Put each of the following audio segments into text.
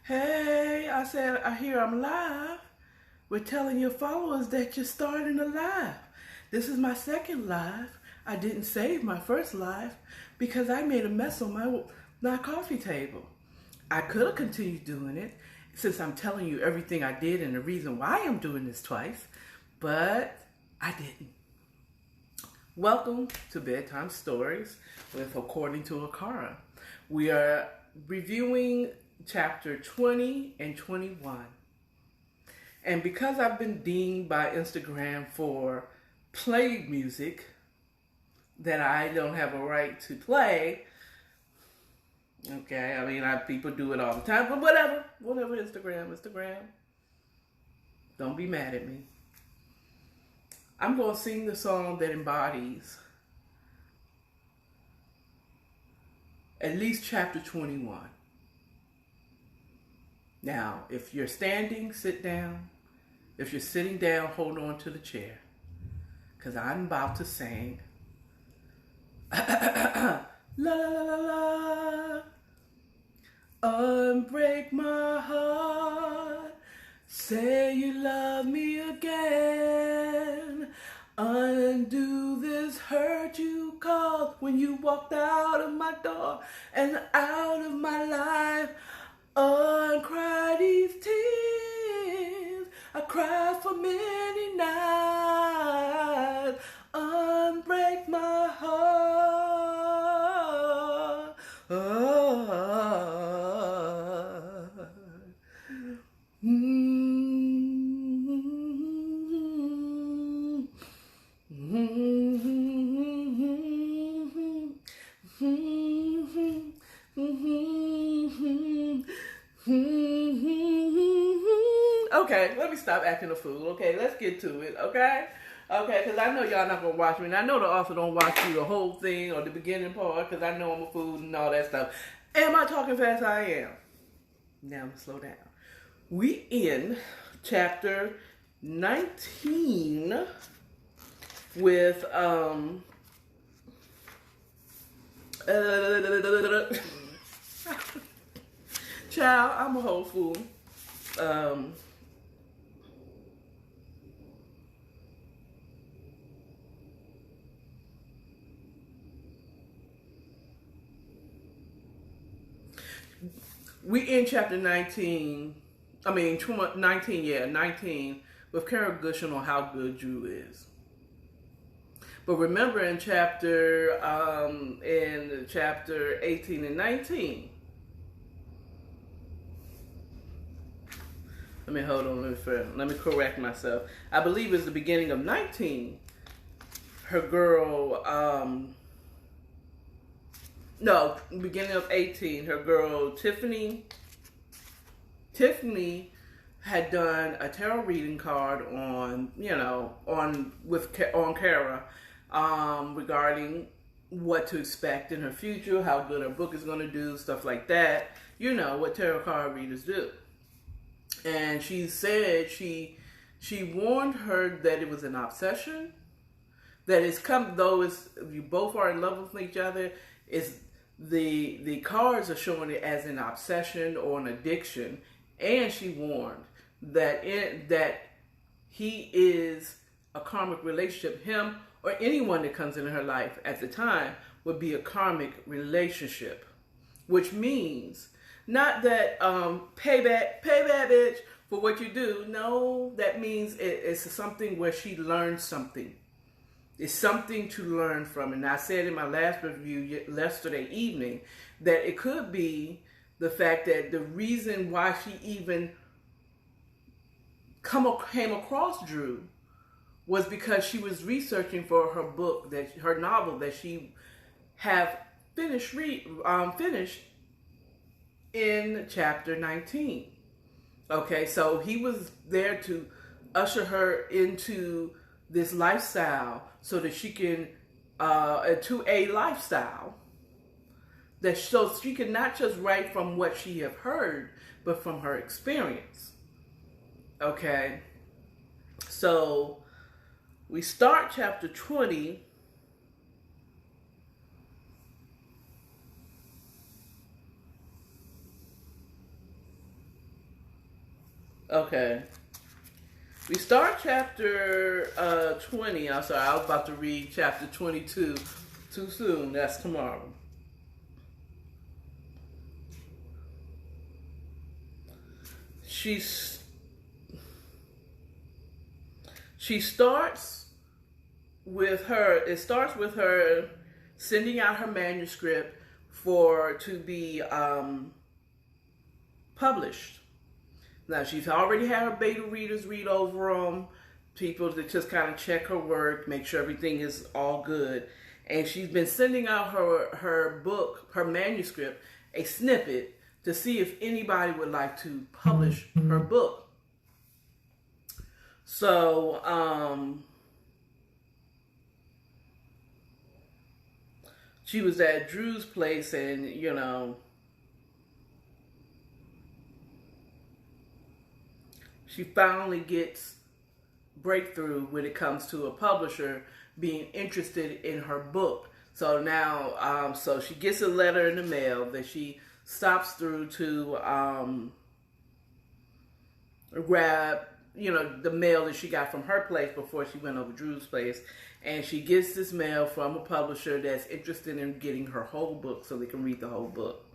Hey, I said, I hear I'm live. We're telling your followers that you're starting a live. This is my second live. I didn't save my first live because I made a mess on my coffee table. I could have continued doing it since I'm telling you everything I did and the reason why I'm doing this twice, but I didn't. Welcome to Bedtime Stories with According to Akara. We are reviewing chapter 20 and 21. And because I've been deemed by Instagram for play music that I don't have a right to play, okay, I mean, people do it all the time, but whatever, Instagram, don't be mad at me. I'm going to sing the song that embodies at least chapter 21. Now, if you're standing, sit down. If you're sitting down, hold on to the chair. Because I'm about to sing. La la la la la. Unbreak my heart. Say you love me again. Undo this hurt you caused when you walked out of my door and out of my life. Uncry these tears I cried for many nights. Unbreak my heart. Okay, let me stop acting a fool. Okay, let's get to it. Okay, because I know y'all not gonna watch me, and I know the author don't watch you the whole thing or the beginning part, because I know I'm a fool and all that stuff. Am I talking fast? I am. Now let's slow down. We in chapter 19 with child, I'm a whole fool. We in chapter 19, 19 with Kara gushing on how good Drew is. But remember in chapter 18 and 19, let me correct myself. I believe it's the beginning of 19. Her girl, beginning of 18, her girl Tiffany had done a tarot reading card on Cara, regarding what to expect in her future, how good her book is going to do, stuff like that. You know what tarot card readers do. And she said she warned her that it was an obsession, that it's come, though it's, you both are in love with each other, is the cards are showing it as an obsession or an addiction. And she warned that he is a karmic relationship. Him or anyone that comes into her life at the time would be a karmic relationship, which means not that payback bitch for what you do. No, that means it's something where she learned something. It's something to learn from. And I said in my last review yesterday evening that it could be the fact that the reason why she even came across Drew was because she was researching for her book, her novel that she have finished in chapter 19. Okay, so he was there to usher her into this lifestyle so that she can, to a lifestyle that so she can not just write from what she have heard, but from her experience. Okay, so we start chapter 20 Okay. We start chapter 20. I'm sorry, I was about to read chapter 22 too soon. That's tomorrow. She starts with her. It starts with her sending out her manuscript to be published. Now, she's already had her beta readers read over them, people that just kind of check her work, make sure everything is all good. And she's been sending out her book, her manuscript, a snippet, to see if anybody would like to publish her book. So, she was at Drew's place, and, you know, she finally gets breakthrough when it comes to a publisher being interested in her book. So now, so she gets a letter in the mail that she stops through to grab, you know, the mail that she got from her place before she went over Drew's place. And she gets this mail from a publisher that's interested in getting her whole book so they can read the whole book.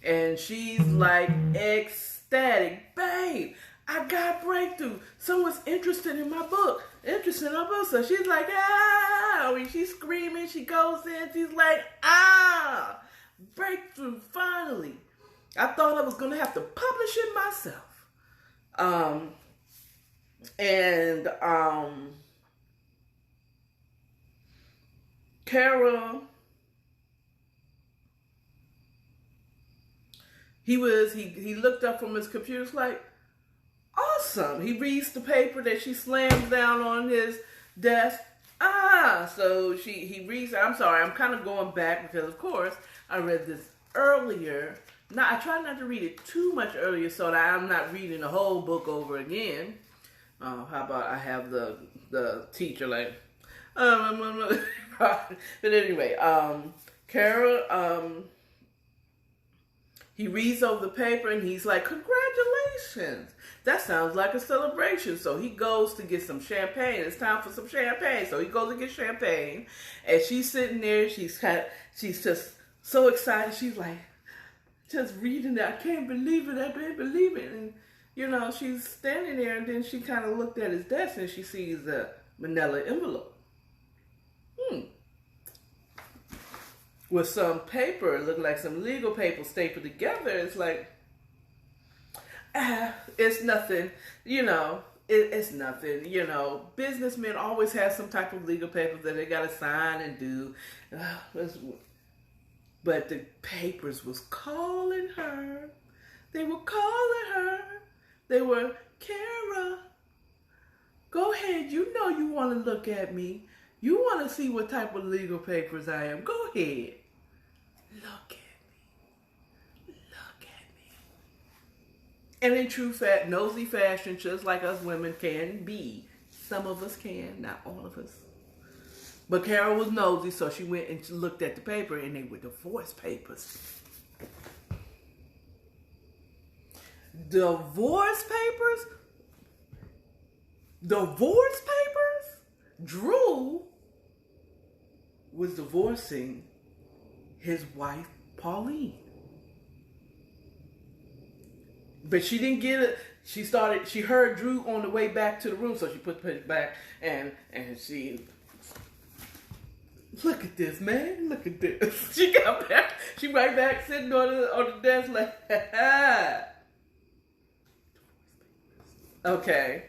And she's like ecstatic. Babe, I got breakthrough. Someone's interested in my book. Interested in my book. So she's like, ah. When she's screaming, she goes in. She's like, ah. Breakthrough, finally. I thought I was going to have to publish it myself. Cara, he looked up from his computer, was like, awesome. He reads the paper that she slams down on his desk. So he reads, I'm sorry, I'm kind of going back because, of course, I read this earlier. Now, I try not to read it too much earlier so that I'm not reading the whole book over again. How about I have the teacher like, but anyway, Cara, he reads over the paper and he's like, congratulations. That sounds like a celebration. So he goes to get some champagne. It's time for some champagne. So he goes to get champagne. And she's sitting there. She's just so excited. She's like, just reading it. I can't believe it. I can't believe it. And, you know, she's standing there. And then she kind of looked at his desk and she sees a manila envelope. With some paper, it looked like some legal paper stapled together. It's like, it's nothing, you know, it's nothing, you know. Businessmen always have some type of legal paper that they got to sign and do. But the papers was calling her. They were calling her. They were, Cara, go ahead. You know you want to look at me. You want to see what type of legal papers I am. Go ahead. Look at me. Look at me. And in true nosy fashion, just like us women can be. Some of us can, not all of us. But Cara was nosy, so she went and looked at the paper, and they were divorce papers. Divorce papers? Divorce papers? Drew was divorcing his wife, Pauline. But she didn't get it. She heard Drew on the way back to the room, so she put the paper back and she, look at this, man. Look at this. She got back. She right back sitting on the desk like, okay.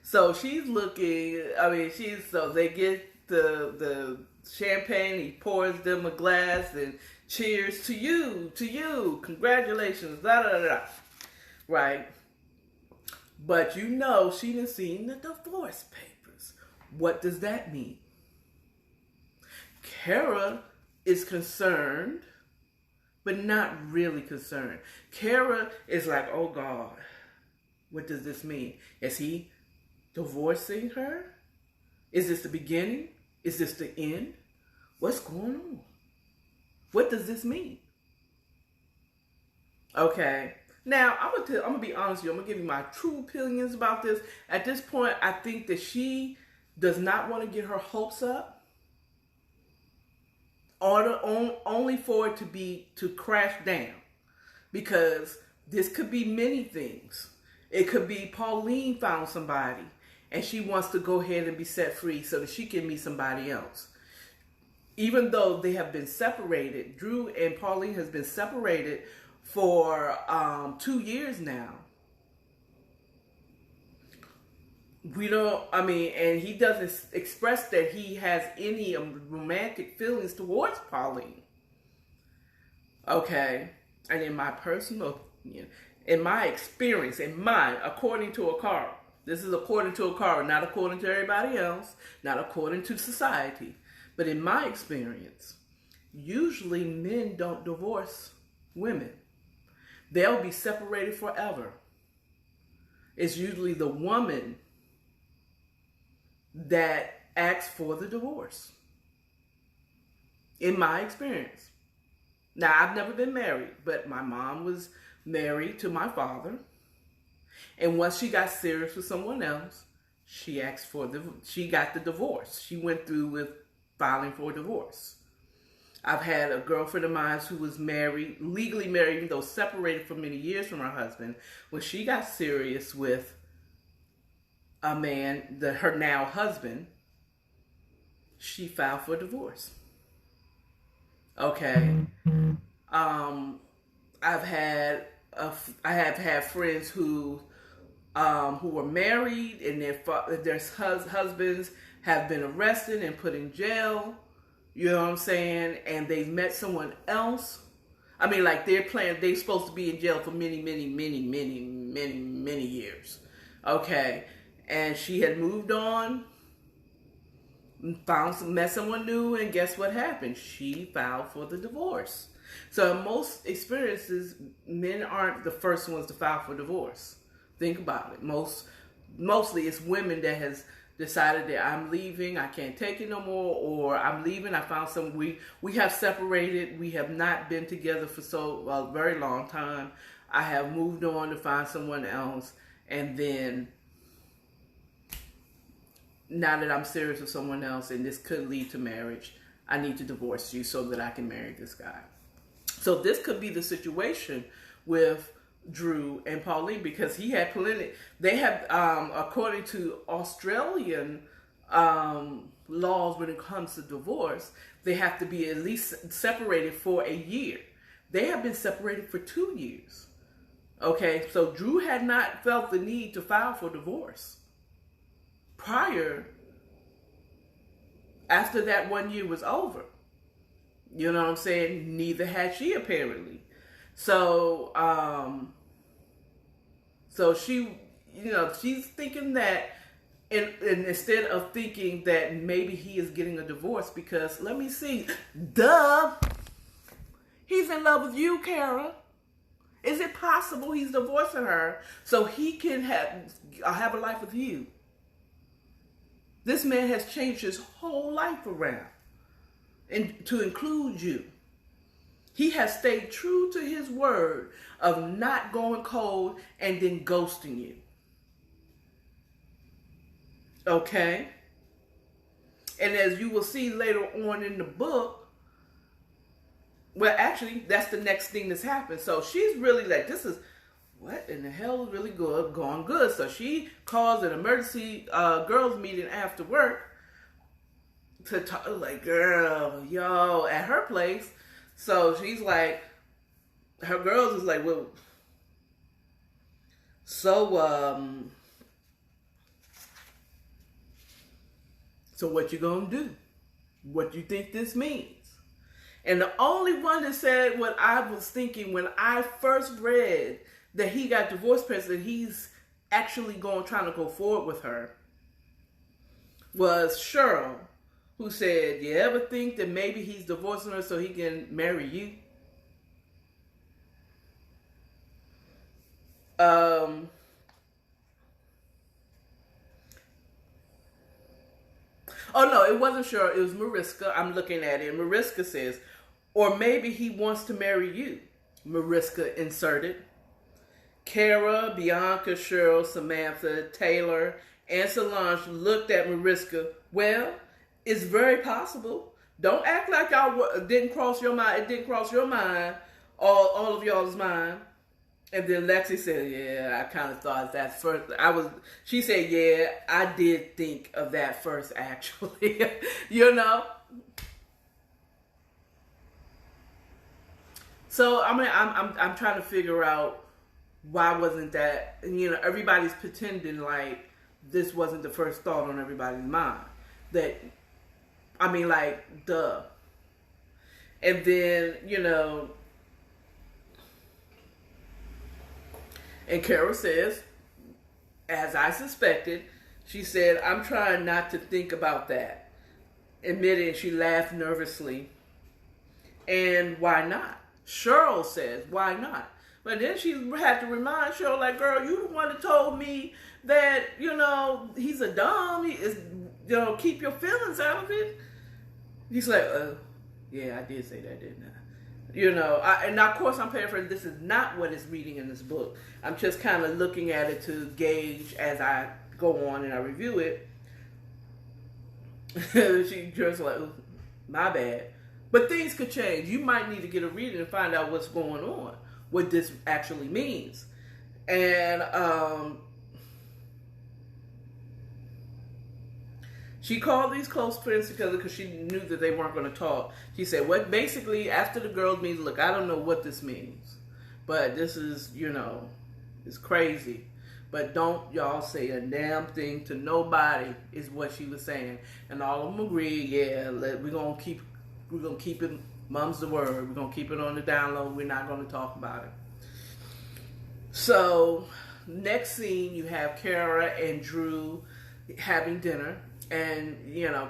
So she's looking, so they get the champagne, he pours them a glass and cheers to you, congratulations, da da da da. Right? But you know she done seen the divorce papers. What does that mean? Cara is concerned, but not really concerned. Cara is like, oh God, what does this mean? Is he divorcing her? Is this the beginning? Is this the end? What's going on? What does this mean? Okay, Now, I'm gonna be honest with you. I'm gonna give you my true opinions about this. At this point, I think that she does not want to get her hopes up, only for it to crash down, because this could be many things. It could be Pauline found somebody and she wants to go ahead and be set free so that she can meet somebody else. Even though they have been separated, Drew and Pauline has been separated for 2 years now. And he doesn't express that he has any romantic feelings towards Pauline. Okay. And in my personal opinion, in my experience, according to Akara, this is according to Akara, not according to everybody else, not according to society, but in my experience, usually men don't divorce women. They'll be separated forever. It's usually the woman that asks for the divorce. In my experience. Now, I've never been married, but my mom was married to my father. And once she got serious with someone else, she got the divorce. She went through with filing for divorce. I've had a girlfriend of mine who was married, legally married, even though separated for many years from her husband. When she got serious with a man, her now husband, she filed for divorce. Okay. I have had friends who were married and their husbands have been arrested and put in jail. You know what I'm saying? And they've met someone else. I mean, like they're supposed to be in jail for many, many, many, many, many, many years. Okay. And she had moved on, met someone new, and guess what happened? She filed for the divorce. So in most experiences, men aren't the first ones to file for divorce. Think about it. Mostly it's women that has decided that I'm leaving, I can't take it no more, or I'm leaving, I found someone, we have separated, we have not been together for a very long time. I have moved on to find someone else, and then now that I'm serious with someone else and this could lead to marriage, I need to divorce you so that I can marry this guy. So this could be the situation with Drew and Pauline, because he had plenty. They have, according to Australian laws, when it comes to divorce, they have to be at least separated for a year. They have been separated for 2 years. Okay, so Drew had not felt the need to file for divorce after that 1 year was over. You know what I'm saying? Neither had she, apparently. So she, she's thinking that, and instead of thinking that maybe he is getting a divorce, because let me see, he's in love with you, Cara. Is it possible he's divorcing her so he can have a life with you? This man has changed his whole life around, and to include you. He has stayed true to his word of not going cold and then ghosting you. Okay? And as you will see later on in the book, well, actually, that's the next thing that's happened. So she's really like, this is, what in the hell is really going good? So she calls an emergency girls meeting after work to talk, like, girl, yo, at her place. So she's like, her girls is like, well, so what you gonna do? What do you think this means? And the only one that said what I was thinking when I first read that he got divorced, that he's actually trying to go forward with her, was Cheryl, who said, you ever think that maybe he's divorcing her so he can marry you? Oh no, it wasn't Cheryl, it was Mariska. I'm looking at it. Mariska says, or maybe he wants to marry you, Mariska inserted. Cara, Bianca, Cheryl, Samantha, Taylor, and Solange looked at Mariska. Well, it's very possible. Don't act like y'all didn't cross your mind. It didn't cross your mind. All of y'all's mind. And then Lexi said, "Yeah, I kind of thought that first. She said, "Yeah, I did think of that first, actually." you know. So I mean, I'm trying to figure out why wasn't that? Everybody's pretending like this wasn't the first thought on everybody's mind. That, I mean, like, duh. And then, and Carol says, as I suspected, she said, "I'm trying not to think about that." Admitting she laughed nervously. And why not? Cheryl says, why not? But then she had to remind Cheryl, like, girl, you the one that told me that, he's a dumb. He is, keep your feelings out of it. He's like, yeah, I did say that, didn't I? And of course I'm paraphrasing. This is not what is reading in this book. I'm just kind of looking at it to gauge as I go on and I review it. She just like, my bad. But things could change. You might need to get a reading and find out what's going on, what this actually means. And she called these close friends together because she knew that they weren't going to talk. She said, "What basically, after the girls' meeting, look, I don't know what this means, but this is, it's crazy. But don't y'all say a damn thing to nobody," is what she was saying. And all of them agreed, yeah, we're going to keep it, mum's the word. We're going to keep it on the down low. We're not going to talk about it. So, next scene, you have Cara and Drew having dinner. And,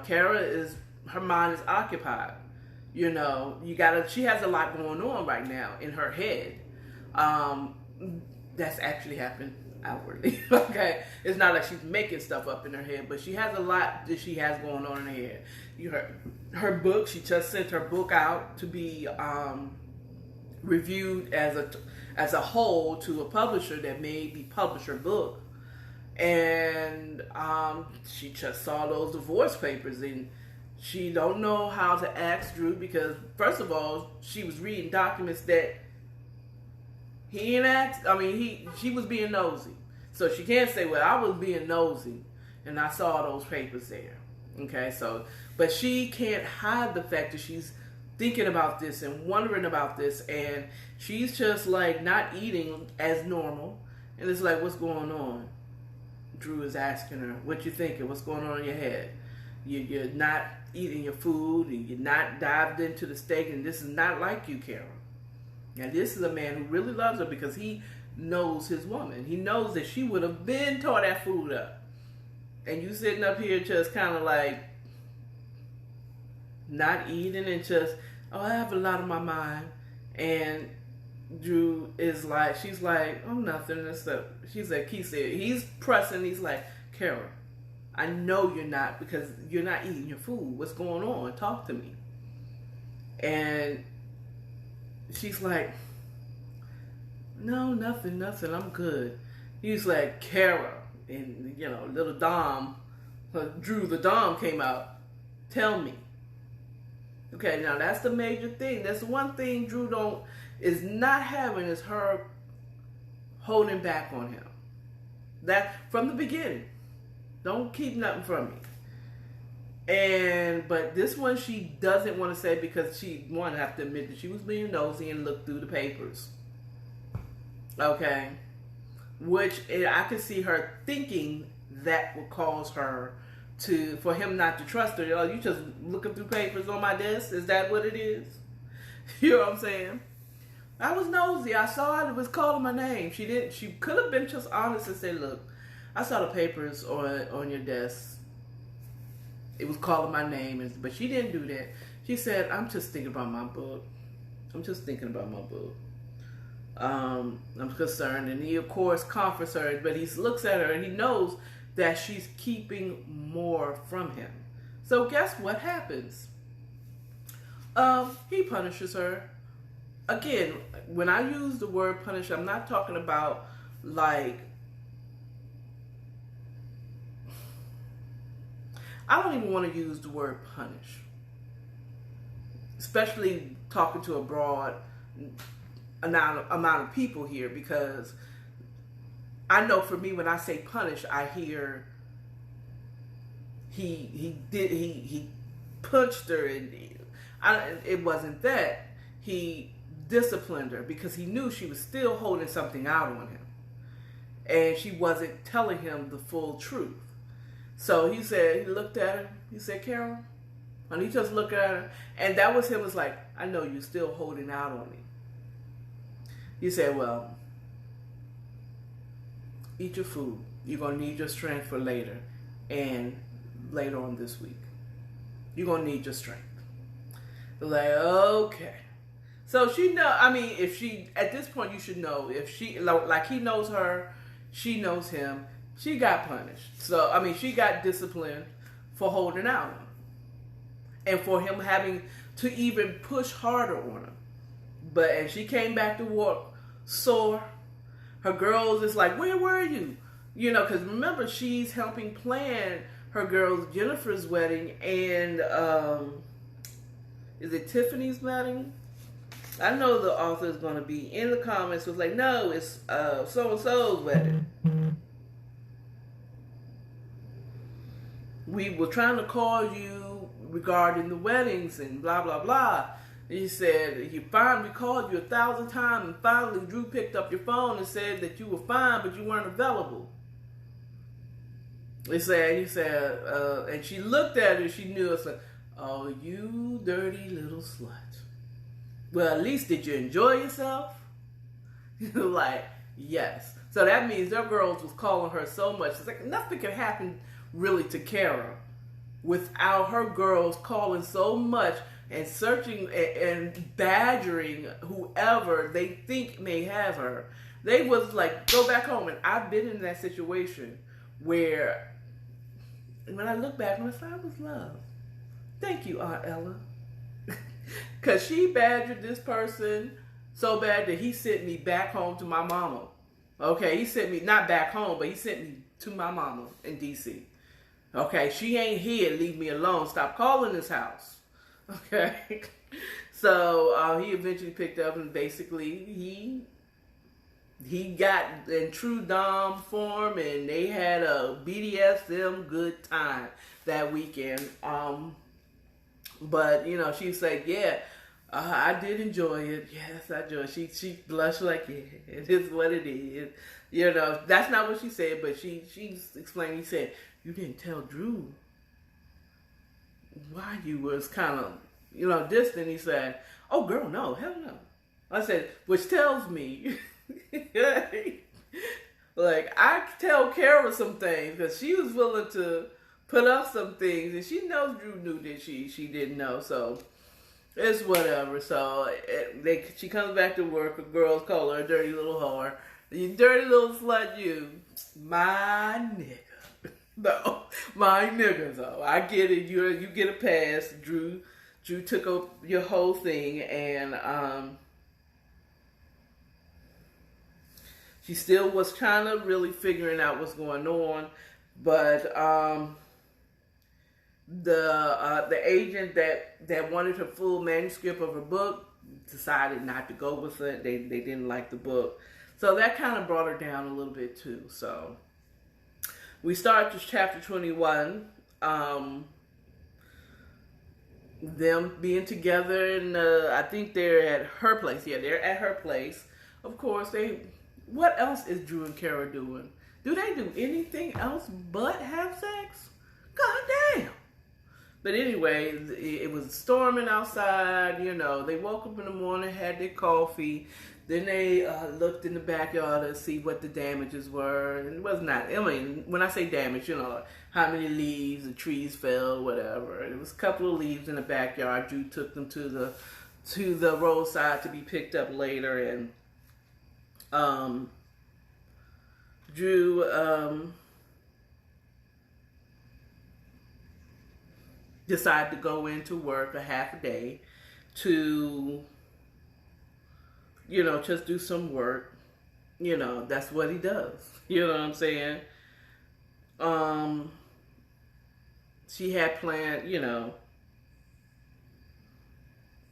Cara her mind is occupied. She has a lot going on right now in her head. That's actually happened outwardly. Okay. It's not like she's making stuff up in her head, but she has a lot that she has going on in her head. Her book, she just sent her book out to be reviewed as a whole to a publisher that maybe publish her book. And she just saw those divorce papers, and she don't know how to ask Drew because, first of all, she was reading documents that he ain't asked. I mean, she was being nosy. So she can't say, well, I was being nosy and I saw those papers there. Okay, so, but she can't hide the fact that she's thinking about this and wondering about this, and she's just like not eating as normal. And it's like, what's going on? Drew is asking her, what you thinking? What's going on in your head? You're not eating your food, and you're not dived into the steak, and this is not like you, Carol. Now, this is a man who really loves her because he knows his woman. He knows that she would have been tore that food up. And you sitting up here just kind of like not eating and just, oh, I have a lot on my mind. And Drew is like, she's like, oh, nothing. And stuff. She's like, he's pressing. He's like, Carol, I know you're not because you're not eating your food. What's going on? Talk to me. And she's like, no, nothing. I'm good. He's like, Cara, and little Dom, Drew the Dom came out. Tell me. Okay, now that's the major thing. That's the one thing Drew is not having is her holding back on him. That from the beginning. Don't keep nothing from me. But this one she doesn't want to say because she wanted to have to admit that she was being nosy and looked through the papers. Okay. Which I could see her thinking that would cause her for him not to trust her. Oh, you just looking through papers on my desk? Is that what it is? You know what I'm saying? I was nosy. I saw it was calling my name. She could have been just honest and said, look, I saw the papers on your desk. It was calling my name, but she didn't do that. She said, I'm just thinking about my book. I'm concerned. And he, of course, comforts her, but he looks at her and he knows that she's keeping more from him. So guess what happens? He punishes her. Again, when I use the word punish, I'm not talking about like, I don't even want to use the word punish, especially talking to a broad amount of people here, because I know for me, when I say punish, I hear he punched her, and it wasn't that. He disciplined her because he knew she was still holding something out on him, and she wasn't telling him the full truth. So he looked at her, he said, Carol, and he just looked at her, and that was him, was like, I know you're still holding out on me. He said, well, eat your food. You're going to need your strength for later, and later on this week. You're going to need your strength. Like, okay. So she know, I mean, if she, at this point you should know, if she, like he knows her, she knows him, she got punished. So, I mean, she got disciplined for holding out on him. And for him having to even push harder on her. And she came back to work sore. Her girls is like, where were you? You know, because remember, she's helping plan her girls Jennifer's wedding and, is it Tiffany's wedding? I know the author is going to be in the comments, was like, no, it's so-and-so's wedding. We were trying to call you regarding the weddings and blah, blah, blah. He said, we called you 1,000 times, and finally Drew picked up your phone and said that you were fine, but you weren't available. He said, and she looked at her, she knew, it's like, oh, you dirty little slut. Well, at least did you enjoy yourself? Like, yes. So that means their girls was calling her so much. It's like, nothing could happen really to Cara without her girls calling so much and searching and badgering whoever they think may have her. They was like, go back home. And I've been in that situation where when I look back, my son was love. Thank you, Aunt Ella. Because she badgered this person so bad that he sent me back home to my mama. Okay, he sent me, not back home, but he sent me to my mama in D.C. Okay, she ain't here, leave me alone, stop calling this house. Okay, so he eventually picked up, and basically he got in true Dom form, and they had a BDSM good time that weekend. But you know, she said, yeah, I did enjoy it. Yes, I enjoyed it. She blushed like, yeah, it is what it is. You know, that's not what she said, but she explained. He said, you didn't tell Drew why you was kind of, you know, distant. He said, oh, girl, no, hell no. I said, which tells me, like, I tell Cara some things, because she was willing to put up some things, and she knows Drew knew that she didn't know, so it's whatever. So she comes back to work, her girls call her a dirty little whore. You dirty little slut, you. My nigga. No, my nigga, though. I get it. You get a pass. Drew took up your whole thing, and she still was kind of really figuring out what's going on, but the agent that wanted her full manuscript of her book decided not to go with it. They didn't like the book, so that kind of brought her down a little bit too. So we start to chapter 21. Them being together, and I think they're at her place. Yeah, they're at her place. Of course, what else is Drew and Cara doing? Do they do anything else but have sex? God damn. But anyway, it was storming outside. You know, they woke up in the morning, had their coffee. Then they looked in the backyard to see what the damages were. And it was not, I mean, when I say damage, you know, how many leaves the trees fell, whatever. It was a couple of leaves in the backyard. Drew took them to the roadside to be picked up later. And Drew decided to go into work a half a day to, you know, just do some work. You know, that's what he does. You know what I'm saying? Um, she had planned, you know,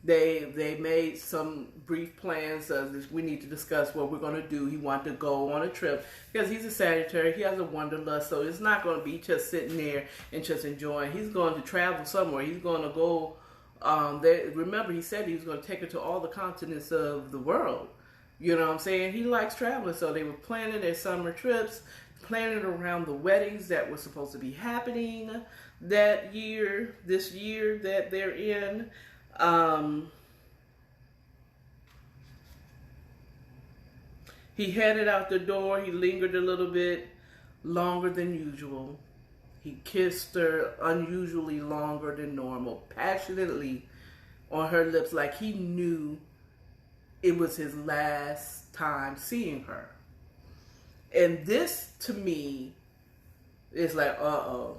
they made some brief plans of we need to discuss what we're going to do. He wanted to go on a trip because he's a Sagittarius. He has a wanderlust, so it's not going to be just sitting there and just enjoying. He's going to travel somewhere. He's going to go. Remember, he said he was going to take her to all the continents of the world. You know what I'm saying? He likes traveling, so they were planning their summer trips, planning around the weddings that were supposed to be happening that year, this year that they're in. He headed out the door. He lingered a little bit longer than usual. He kissed her unusually longer than normal, passionately on her lips, like he knew it was his last time seeing her. And this, to me, is like, uh-oh.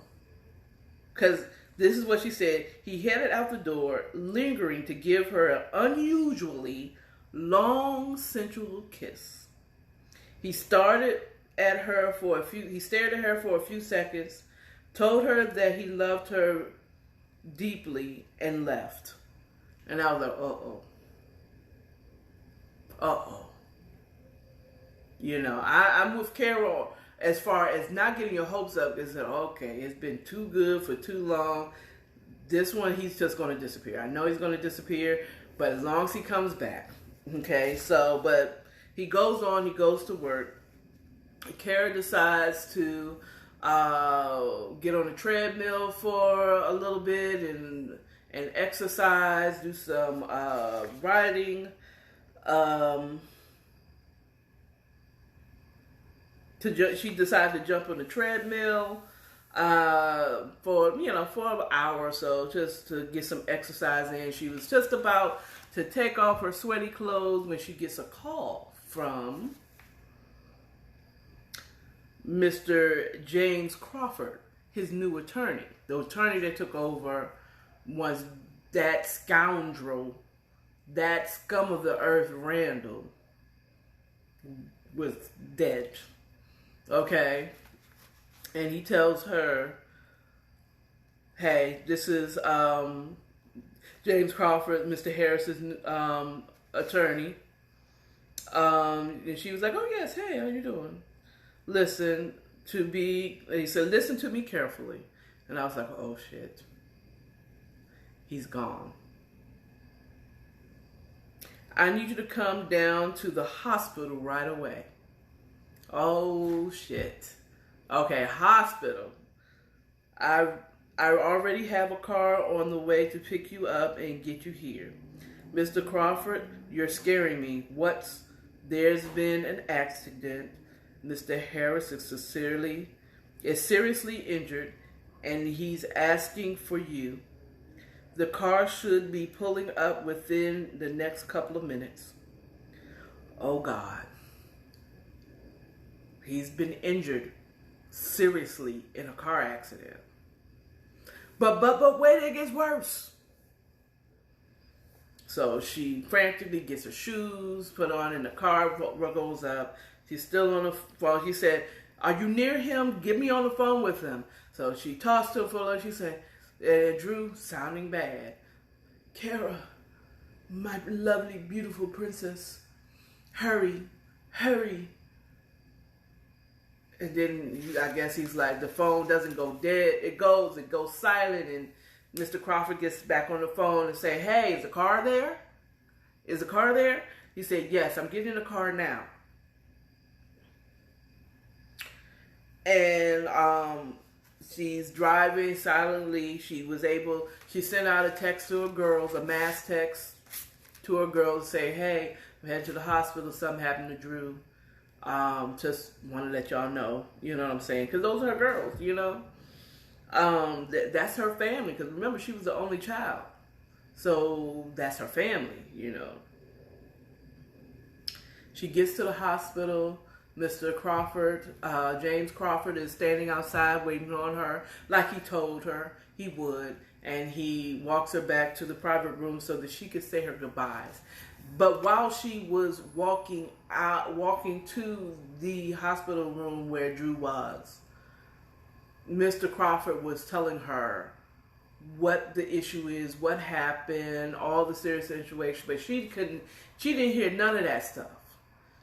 Because this is what she said. He headed out the door, lingering to give her an unusually long, sensual kiss. He stared at her for a few seconds, told her that he loved her deeply, and left. And I was like, uh-oh. Uh-oh. You know, I'm with Carol as far as not getting your hopes up. Is that okay? It's been too good for too long. This one, he's just going to disappear. I know he's going to disappear, but as long as he comes back. Okay, so, but he goes on, he goes to work. Kara decides to get on a treadmill for a little bit and exercise, do some riding. She decided to jump on the treadmill for an hour or so, just to get some exercise in. She was just about to take off her sweaty clothes when she gets a call from Mr. James Crawford, his new attorney. The attorney that took over was that scoundrel, that scum of the earth, Randall, was dead. Okay? And he tells her, hey, this is James Crawford, Mr. Harris's attorney. And she was like, oh yes, hey, how you doing? He said, listen to me carefully. And I was like, oh shit. He's gone. I need you to come down to the hospital right away. Oh shit. Okay, hospital. I already have a car on the way to pick you up and get you here. Mr. Crawford, you're scaring me. There's been an accident. Mr. Harris is seriously injured, and he's asking for you. The car should be pulling up within the next couple of minutes. Oh God. He's been injured seriously in a car accident. But wait, it gets worse. So she frantically gets her shoes put on, and the car goes up. She's still on the phone. She said, are you near him? Get me on the phone with him. So she tossed to him for a little. She said, Drew, sounding bad. Kara, my lovely, beautiful princess, hurry, hurry. And then I guess he's like, the phone doesn't go dead. It goes silent. And Mr. Crawford gets back on the phone and say, hey, is the car there? Is the car there? He said, yes, I'm getting in the car now. And she's driving silently. She sent out a text to her girls, a mass text to her girls, say, hey, I'm headed to the hospital. Something happened to Drew. Just want to let y'all know, you know what I'm saying? Because those are her girls, you know? That's her family. Because remember, she was the only child. So that's her family, you know? She gets to the hospital. Mr. Crawford, James Crawford, is standing outside waiting on her, like he told her. he would, and he walks her back to the private room so that she could say her goodbyes. But while she was walking to the hospital room where Drew was, Mr. Crawford was telling her what the issue is, what happened, all the serious situation, but she didn't hear none of that stuff.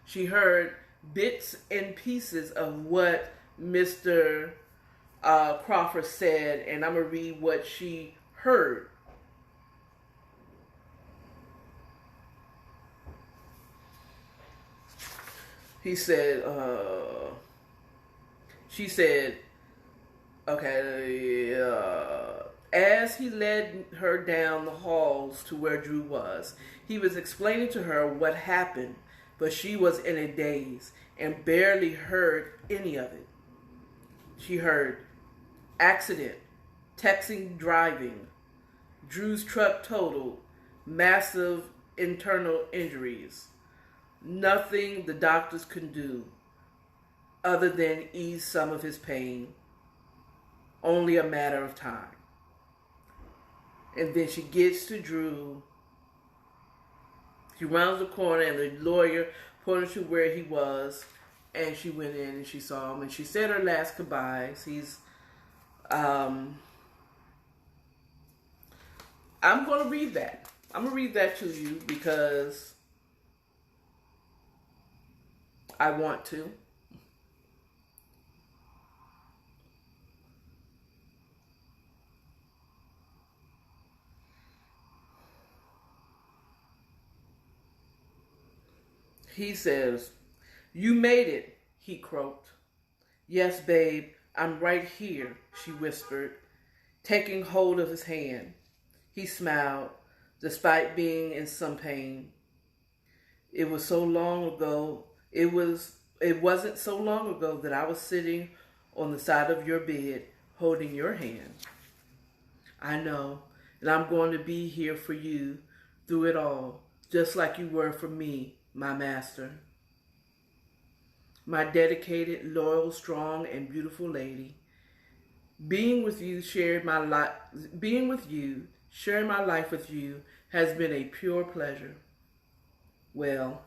She heard bits and pieces of what Mr. Crawford said, and I'm going to read what she heard. He said, she said, okay, as he led her down the halls to where Drew was, he was explaining to her what happened, but she was in a daze and barely heard any of it. She heard accident, texting, driving, Drew's truck totaled, massive internal injuries. Nothing the doctors could do other than ease some of his pain. Only a matter of time. And then she gets to Drew. She rounds the corner and the lawyer pointed to where he was. And she went in and she saw him and she said her last goodbyes. I'm going to read that. I'm going to read that to you because I want to. He says, "You made it," he croaked. "Yes, babe, I'm right here," she whispered, taking hold of his hand. He smiled, despite being in some pain. It was so long ago. It wasn't so long ago that I was sitting on the side of your bed, holding your hand. I know, and I'm going to be here for you through it all, just like you were for me, my master. My dedicated, loyal, strong, and beautiful lady. Being with you, sharing my life with you has been a pure pleasure. Well,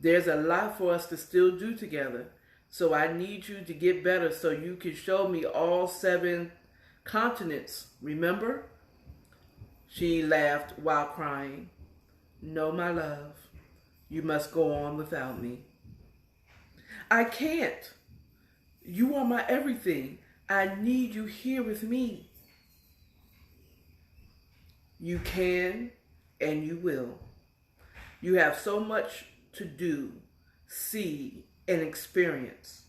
there's a lot for us to still do together, so I need you to get better so you can show me all 7 continents, remember? She laughed while crying. No, my love, you must go on without me. I can't. You are my everything. I need you here with me. You can and you will. You have so much to do, see, and experience.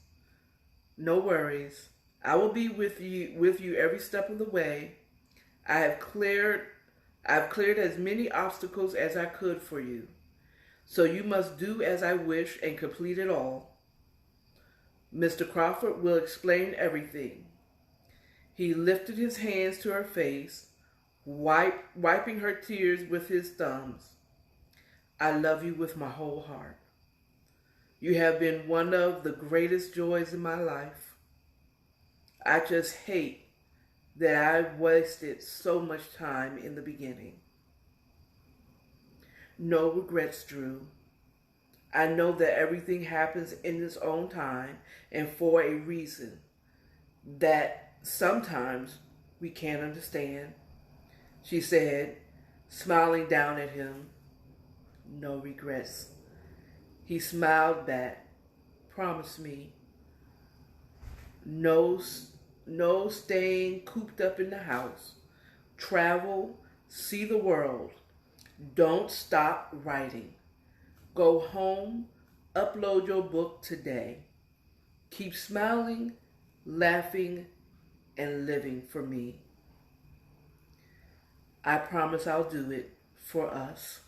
No worries. I will be with you every step of the way. I've cleared as many obstacles as I could for you. So you must do as I wish and complete it all. Mr. Crawford will explain everything. He lifted his hands to her face, wiping her tears with his thumbs. I love you with my whole heart. You have been one of the greatest joys in my life. I just hate that I wasted so much time in the beginning. No regrets, Drew. I know that everything happens in its own time and for a reason that sometimes we can't understand, she said, smiling down at him. No regrets. He smiled back. Promise me. No staying cooped up in the house. Travel, see the world. Don't stop writing. Go home, upload your book today. Keep smiling, laughing, and living for me. I promise I'll do it for us.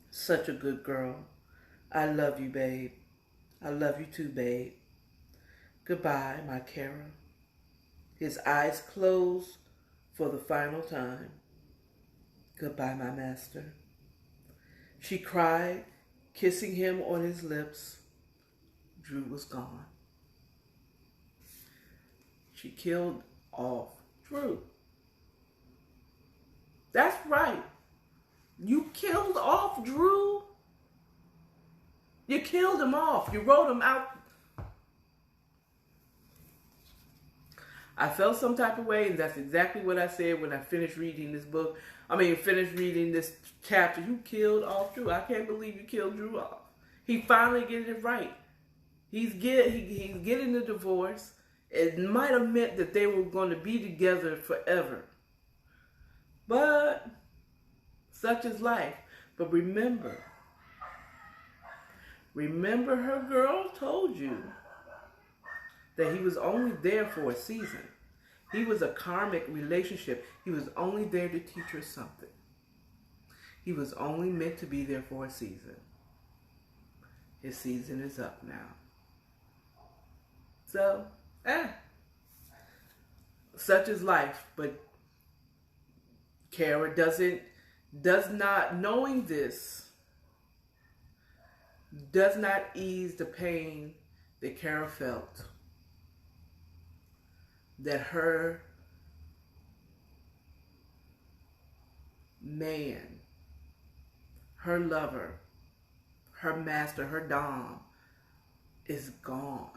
Such a good girl. I love you, babe. I love you too, babe. Goodbye, my Cara. His eyes closed for the final time. Goodbye, my master. She cried, kissing him on his lips. Drew was gone. She killed off Drew. That's right. You killed off Drew. You killed him off. You wrote him out. I felt some type of way, and that's exactly what I said when I finished reading this book. Finished reading this chapter. You killed off Drew. I can't believe you killed Drew off. He finally getting it right. He's getting the divorce. It might have meant that they were going to be together forever. But such is life. But remember her girl told you that he was only there for a season. He was a karmic relationship. He was only there to teach her something. He was only meant to be there for a season. His season is up now. So, such is life. But Cara knowing this, does not ease the pain that Cara felt. That her man, her lover, her master, her dom, is gone.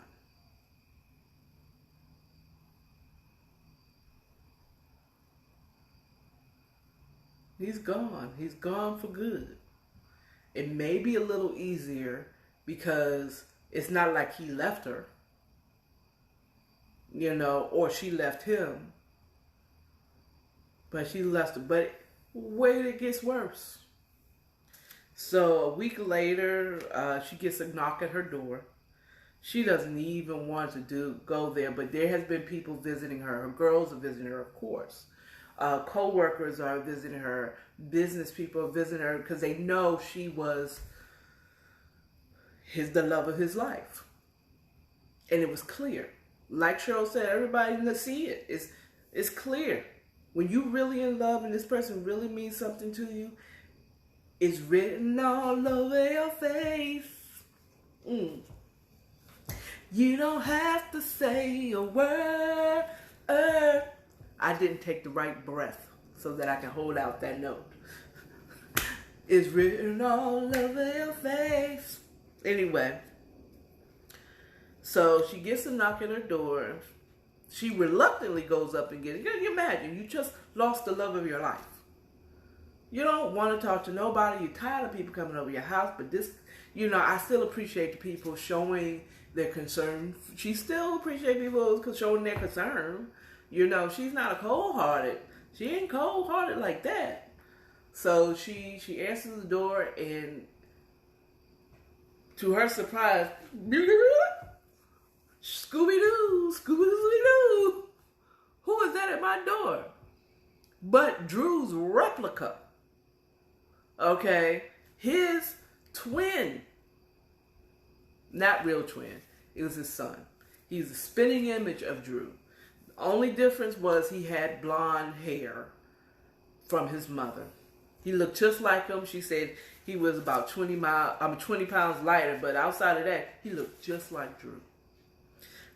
He's gone. He's gone for good. It may be a little easier because it's not like he left her, or she left him. But she left her. But wait, it gets worse. So a week later, she gets a knock at her door. She doesn't even want to go there, but there has been people visiting her. Her girls are visiting her, of course. Co-workers are visiting her. Business people are visiting her because they know she was the love of his life. And it was clear. Like Cheryl said, everybody can see it. It's clear. When you really in love and this person really means something to you, it's written all over your face. You don't have to say a word. I didn't take the right breath so that I can hold out that note. It's written all over your face. Anyway, so she gets a knock at her door. She reluctantly goes up and gets it. Can you imagine? You just lost the love of your life. You don't want to talk to nobody. You're tired of people coming over your house. But this, I still appreciate the people showing their concern. She still appreciates people showing their concern. She's not a cold-hearted. She ain't cold-hearted like that. So she answers the door, and to her surprise, Scooby-Doo, Scooby-Doo, who is that at my door? But Drew's replica. Okay? His twin. Not real twin. It was his son. He's a spinning image of Drew. The only difference was he had blonde hair from his mother. He looked just like him. She said he was about 20 pounds lighter, but outside of that, he looked just like Drew.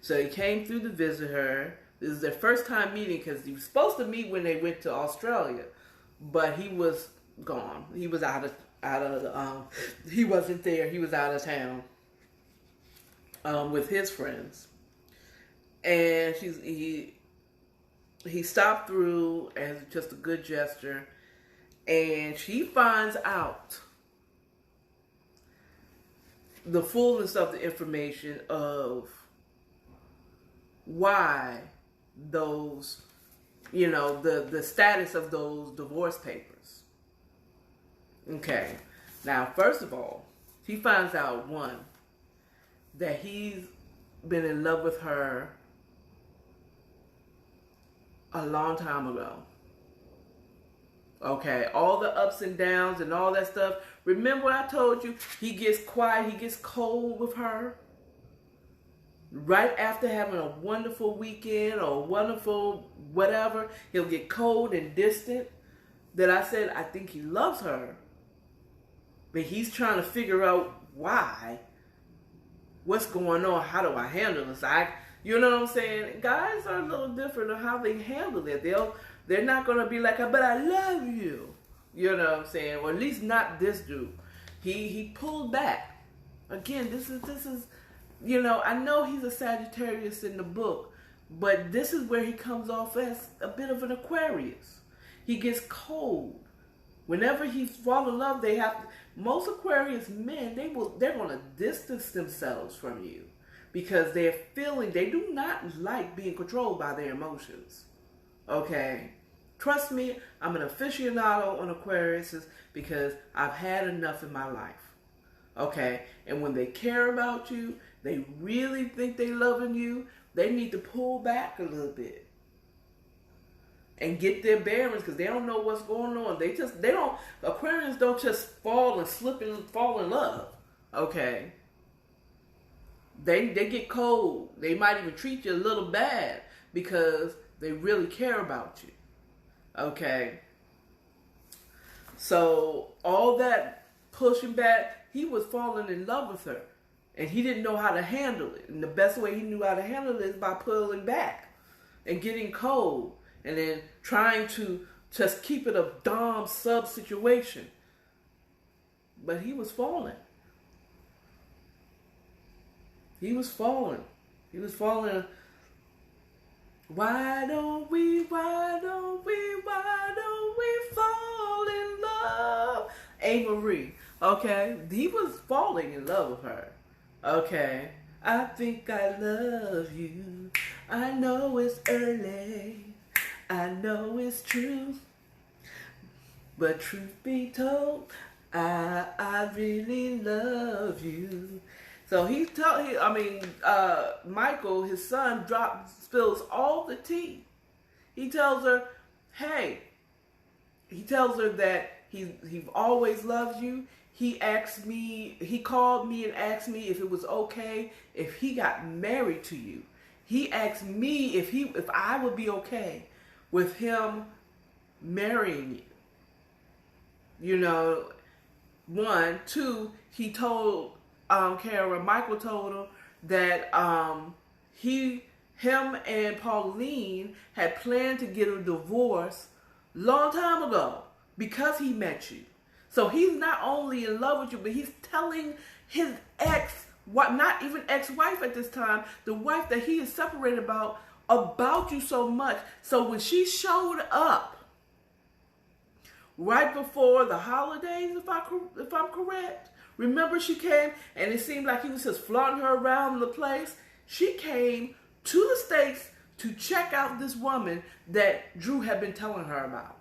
So he came through to visit her. This is their first time meeting because he was supposed to meet when they went to Australia, but he was gone. He was he wasn't there. He was out of town with his friends. And he stopped through as just a good gesture, and she finds out the fullness of the information of why those, the status of those divorce papers. Okay. Now, first of all, she finds out, one, that he's been in love with her a long time ago. Okay, all the ups and downs and all that stuff. Remember I told you, he gets quiet, he gets cold with her. Right after having a wonderful weekend or wonderful whatever, he'll get cold and distant. That I said, I think he loves her. But he's trying to figure out why. What's going on? How do I handle this? You know what I'm saying? Guys are a little different on how they handle it. They're not going to be like, but I love you. You know what I'm saying? Or at least not this dude. He pulled back. Again, this is, I know he's a Sagittarius in the book, but this is where he comes off as a bit of an Aquarius. He gets cold. Whenever he falls in love, most Aquarius men, they're going to distance themselves from you because they do not like being controlled by their emotions. Okay? Trust me, I'm an aficionado on Aquariuses because I've had enough in my life. Okay? And when they care about you, they really think they loving you, they need to pull back a little bit and get their bearings because they don't know what's going on. Aquarians don't just fall and slip and fall in love. Okay? They get cold. They might even treat you a little bad because they really care about you. Okay? So all that pushing back, he was falling in love with her. And he didn't know how to handle it. And the best way he knew how to handle it is by pulling back and getting cold. And then trying to just keep it a dom sub situation. But he was falling. He was falling. Why don't we fall in love? Avery. Okay? He was falling in love with her. Okay? I think I love you. I know it's early. I know it's true, but truth be told, I really love you. So Michael, his son, spills all the tea. He tells her, that he always loved you. He called me and asked me if it was okay if he got married to you. He asked me if I would be okay with him marrying you. 1, 2, he told Cara, Michael told him that him and Pauline had planned to get a divorce long time ago because he met you. So he's not only in love with you, but he's telling his not even ex-wife at this time, the wife that he is separated about you so much. So when she showed up right before the holidays, if I'm correct, remember she came and it seemed like he was just flaunting her around the place. She came to the States to check out this woman that Drew had been telling her about.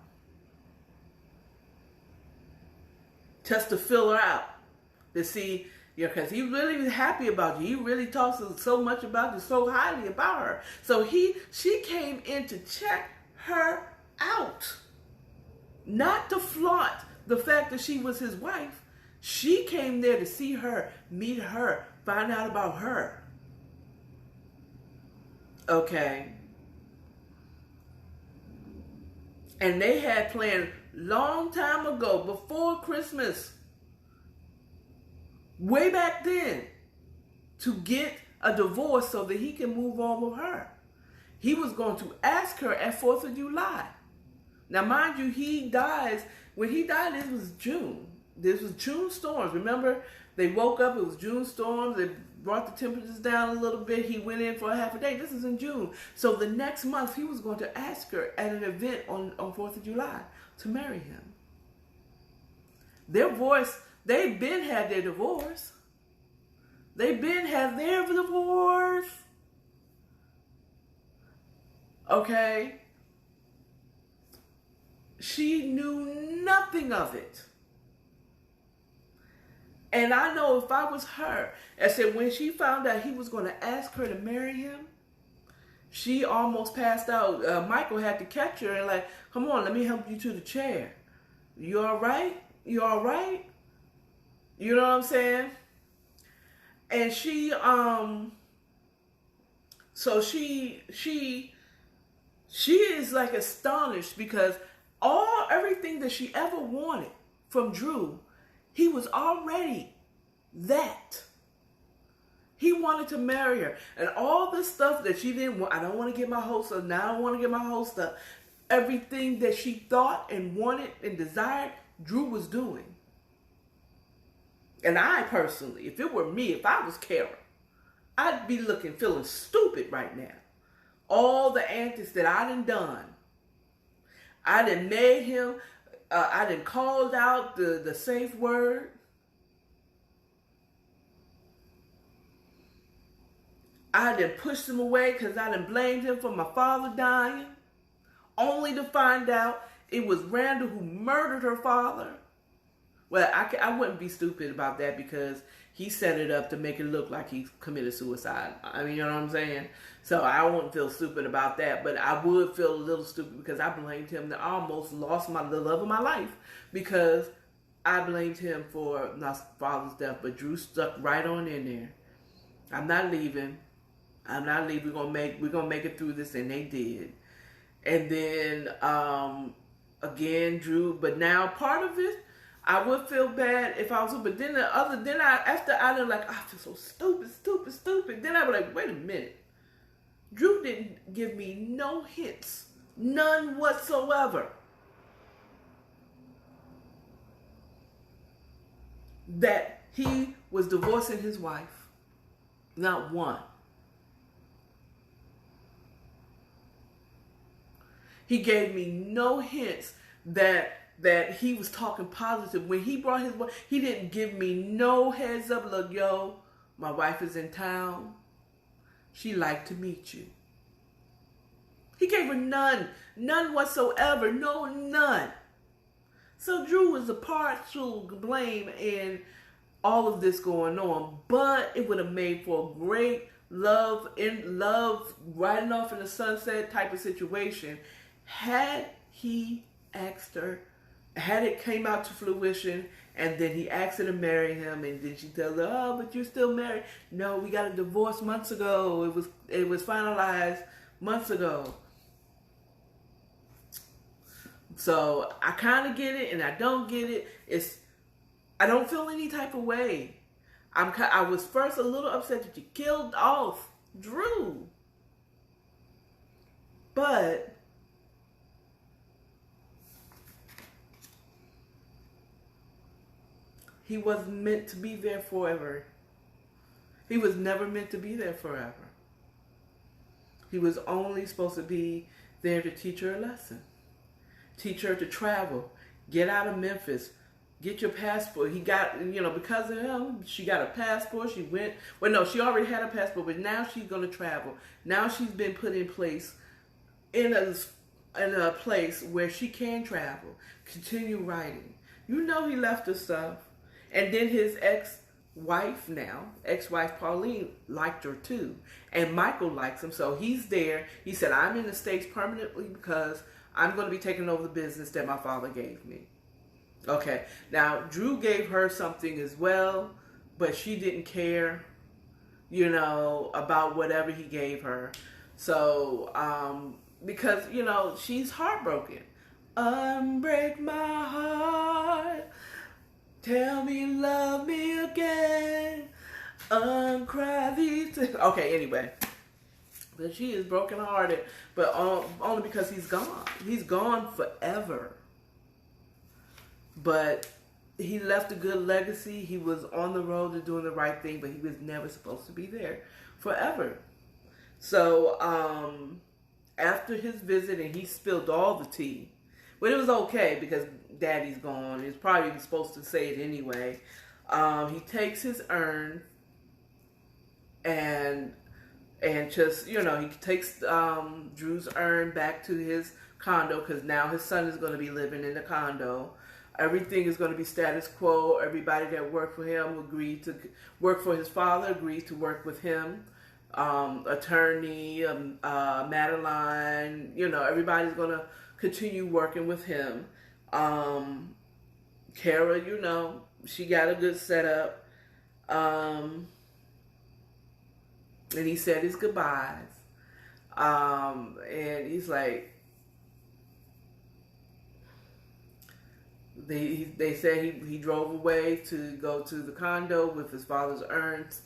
Just to fill her out. To see, because he really was happy about you. He really talks so much about you, so highly about her. So she came in to check her out. Not to flaunt the fact that she was his wife. She came there to see her, meet her, find out about her. Okay. And they had planned long time ago, before Christmas, way back then, to get a divorce so that he can move on with her. He was going to ask her at 4th of July. Now, mind you, when he died, it was June. This was June storms. Remember, they woke up, it was June storms. They brought the temperatures down a little bit. He went in for a half a day. This is in June. So the next month, he was going to ask her at an event on 4th of July to marry him. They've been had their divorce. They've been had their divorce. Okay? She knew nothing of it. And I know if I was her, I said when she found out he was going to ask her to marry him, she almost passed out. Michael had to catch her and like, come on, let me help you to the chair. You all right? You all right? You know what I'm saying? And she is like astonished because everything that she ever wanted from Drew, he was already that. He wanted to marry her. And all this stuff that she didn't want, I don't want to get my hopes up, now I don't want to get my hopes up. everything that she thought and wanted and desired, Drew was doing. And I personally, if it were me, if I was Cara, I'd be feeling stupid right now. All the antics that I done. I done made him, I done called out the safe word. I done pushed him away because I done blamed him for my father dying. Only to find out it was Randall who murdered her father. Well, I wouldn't be stupid about that because he set it up to make it look like he committed suicide. I mean, you know what I'm saying? So I wouldn't feel stupid about that, but I would feel a little stupid because I blamed him. That I almost lost the love of my life because I blamed him for my father's death, but Drew stuck right on in there. I'm not leaving. We're gonna make it through this, and they did. And then again, Drew. But now part of it, I would feel bad if I was. But then after I done I feel so stupid. Then I was like, wait a minute. Drew didn't give me no hints, none whatsoever, that he was divorcing his wife. Not one. He gave me no hints that he was talking positive. When he brought his wife, he didn't give me no heads up. Look, yo, my wife is in town. She'd like to meet you. He gave her none whatsoever. No, none. So Drew was a partial blame in all of this going on, but it would have made for a great love riding off in the sunset type of situation had he asked her, had it came out to fruition, and then he asked her to marry him, and then she tells her, oh, but you're still married. No, we got a divorce months ago. It was finalized months ago. So I kind of get it, and I don't get it. I don't feel any type of way. I was first a little upset that you killed off Drew, but he wasn't meant to be there forever. He was never meant to be there forever. He was only supposed to be there to teach her a lesson. Teach her to travel. Get out of Memphis. Get your passport. He got, because of him, she got a passport. She went, she already had a passport, but now she's going to travel. Now she's been put in place, in a place where she can travel. Continue writing. He left her stuff. And then his ex-wife Pauline, liked her too. And Michael likes him, so he's there. He said, I'm in the States permanently because I'm going to be taking over the business that my father gave me. Okay, now Drew gave her something as well, but she didn't care, about whatever he gave her. So, because, she's heartbroken. Unbreak my heart. Tell me, love me again. Uncry these tears. Okay, anyway. But she is brokenhearted. But only because he's gone. He's gone forever. But he left a good legacy. He was on the road to doing the right thing, but he was never supposed to be there forever. So, after his visit, and he spilled all the tea. But it was okay because Daddy's gone. He's probably supposed to say it anyway. He takes his urn and just, he takes Drew's urn back to his condo because now his son is going to be living in the condo. Everything is going to be status quo. Everybody that worked for him agreed to work for his father, agreed to work with him. Attorney, Madeline, everybody's going to continue working with him. Cara, she got a good setup. And he said his goodbyes. And he's like, they said he drove away to go to the condo with his father's urns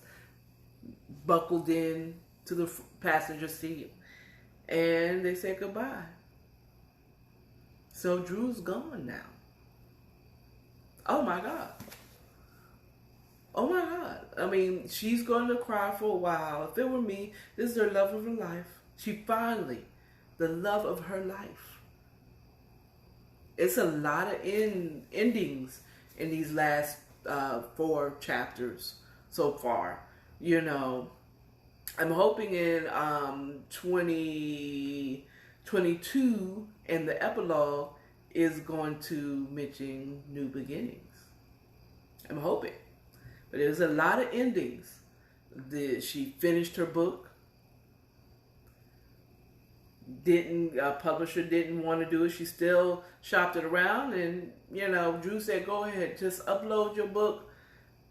buckled in to the passenger seat. And they said goodbye. So Drew's gone now. Oh my God. Oh my God. I mean, she's going to cry for a while. If it were me, this is her love of her life. She finally, the love of her life. It's a lot of endings in these last 4 chapters so far. You know, I'm hoping in 2022 and the epilogue is going to mention new beginnings. I'm hoping. But there's a lot of endings. She finished her book. Publisher didn't want to do it. She still shopped it around, and you know, Drew said, "Go ahead, just upload your book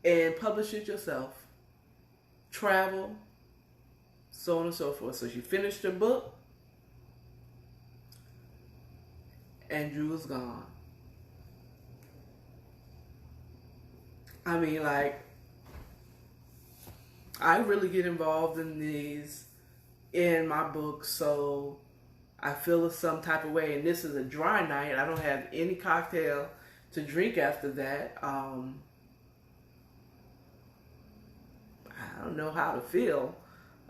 and publish it yourself. Travel, so on and so forth." So she finished her book, and Drew was gone. I mean, like, I really get involved in these in my books, so I feel some type of way. And this is a dry night. I don't have any cocktail to drink after that. I don't know how to feel.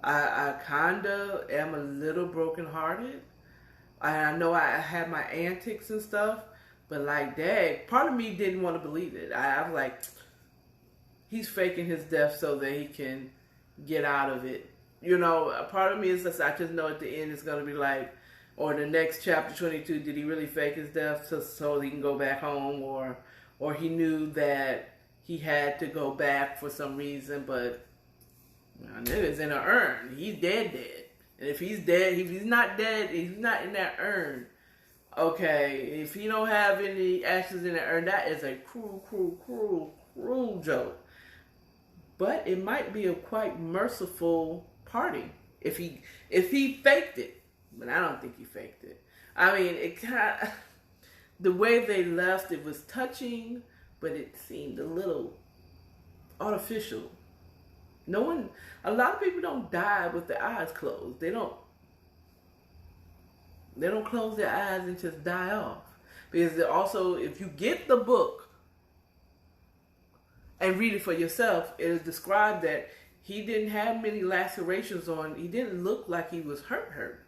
I kind of am a little brokenhearted. I know I had my antics and stuff, but like that, part of me didn't want to believe it. I was like, he's faking his death so that he can get out of it. You know, a part of me is just, I just know at the end it's going to be like, or the next chapter 22, did he really fake his death so he can go back home, or he knew that he had to go back for some reason, but nigga's in an urn. He's dead. And if he's dead, if he's not dead, he's not in that urn. Okay, if he don't have any ashes in the urn, that is a cruel joke. But it might be a quite merciful party if he faked it. But I don't think he faked it. I mean, it kind of, the way they left, it was touching, but it seemed a little artificial. A lot of people don't die with their eyes closed. They don't close their eyes and just die off. Because also, if you get the book and read it for yourself, it is described that he didn't have many lacerations on. He didn't look like he was hurt.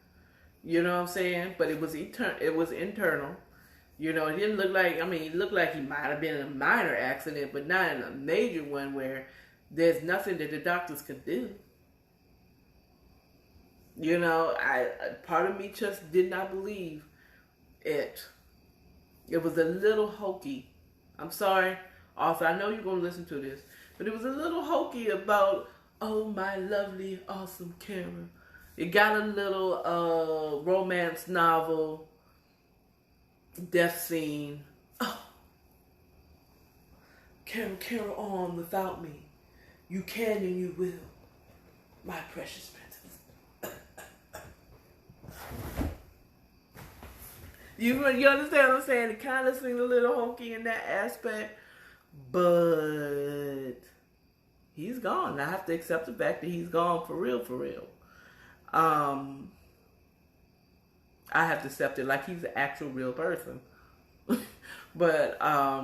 You know what I'm saying? But it was internal. You know, it didn't look like, he looked like he might have been in a minor accident, but not in a major one where there's nothing that the doctors could do. You know, part of me just did not believe it. It was a little hokey. I'm sorry, Arthur, I know you're going to listen to this, but it was a little hokey about, oh, my lovely, awesome Cara. It got a little romance novel, death scene. Oh, Cara on without me. You can and you will, my precious princess. You understand what I'm saying? It kind of seemed a little hokey in that aspect, but he's gone. I have to accept the fact that he's gone for real. I have to accept it like he's an actual real person. But I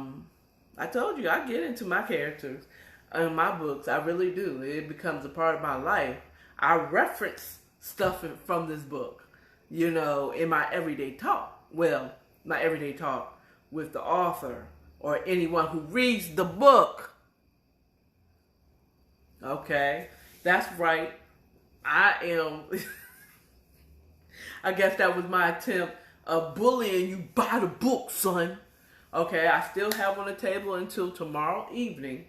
told you, I get into my characters in my books. I really do. It becomes a part of my life. I reference stuff from this book, you know, in my everyday talk. Well, my everyday talk with the author or anyone who reads the book. Okay, that's right. I am, I guess that was my attempt of bullying you by the book, son. Okay, I still have on the table until tomorrow evening